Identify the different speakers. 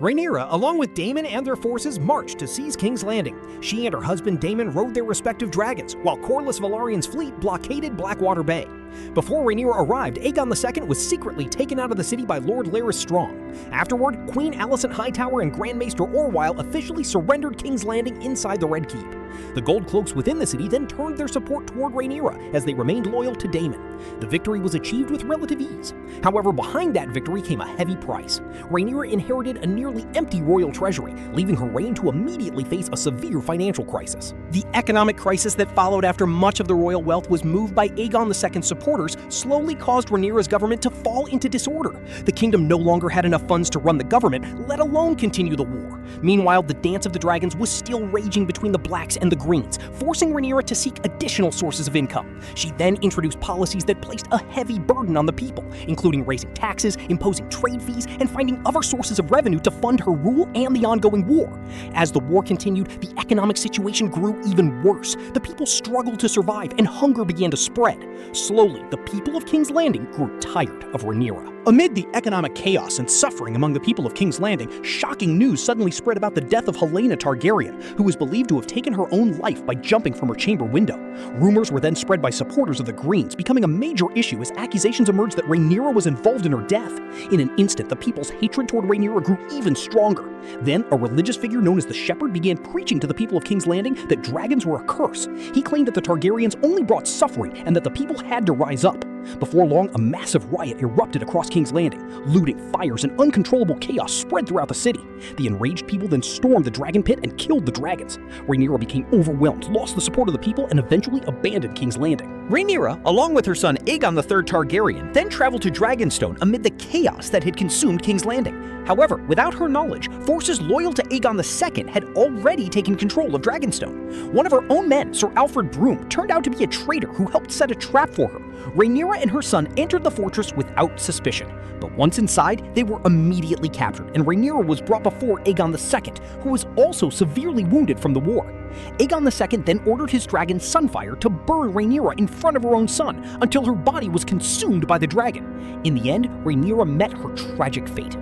Speaker 1: Rhaenyra, along with Daemon and their forces, marched to seize King's Landing. She and her husband Daemon rode their respective dragons, while Corlys Velaryon's fleet blockaded Blackwater Bay. Before Rhaenyra arrived, Aegon II was secretly taken out of the city by Lord Larys Strong. Afterward, Queen Alicent Hightower and Grand Maester Orwyle officially surrendered King's Landing inside the Red Keep. The Gold Cloaks within the city then turned their support toward Rhaenyra as they remained loyal to Daemon. The victory was achieved with relative ease. However, behind that victory came a heavy price. Rhaenyra inherited a nearly empty royal treasury, leaving her reign to immediately face a severe financial crisis. The economic crisis that followed after much of the royal wealth was moved by Aegon II's supporters slowly caused Rhaenyra's government to fall into disorder. The kingdom no longer had enough funds to run the government, let alone continue the war. Meanwhile, the Dance of the Dragons was still raging between the Blacks and the Greens, forcing Rhaenyra to seek additional sources of income. She then introduced policies that placed a heavy burden on the people, including raising taxes, imposing trade fees, and finding other sources of revenue to fund her rule and the ongoing war. As the war continued, the economic situation grew even worse. The people struggled to survive, and hunger began to spread. Slowly, the people of King's Landing grew tired of Rhaenyra. Amid the economic chaos and suffering among the people of King's Landing, shocking news suddenly spread about the death of Rhaenyra Targaryen, who was believed to have taken her own life by jumping from her chamber window. Rumors were then spread by supporters of the Greens, becoming a major issue as accusations emerged that Rhaenyra was involved in her death. In an instant, the people's hatred toward Rhaenyra grew even stronger. Then, a religious figure known as the Shepherd began preaching to the people of King's Landing that dragons were a curse. He claimed that the Targaryens only brought suffering and that the people had to rise up. Before long, a massive riot erupted across King's Landing. Looting, fires, and uncontrollable chaos spread throughout the city. The enraged people then stormed the dragon pit and killed the dragons. Rhaenyra became overwhelmed, lost the support of the people, and eventually abandoned King's Landing. Rhaenyra, along with her son Aegon III Targaryen, then traveled to Dragonstone amid the chaos that had consumed King's Landing. However, without her knowledge, forces loyal to Aegon II had already taken control of Dragonstone. One of her own men, Sir Alfred Broom, turned out to be a traitor who helped set a trap for her. Rhaenyra and her son entered the fortress without suspicion, but once inside, they were immediately captured, and Rhaenyra was brought before Aegon II, who was also severely wounded from the war. Aegon II then ordered his dragon Sunfire to burn Rhaenyra in front of her own son until her body was consumed by the dragon. In the end, Rhaenyra met her tragic fate.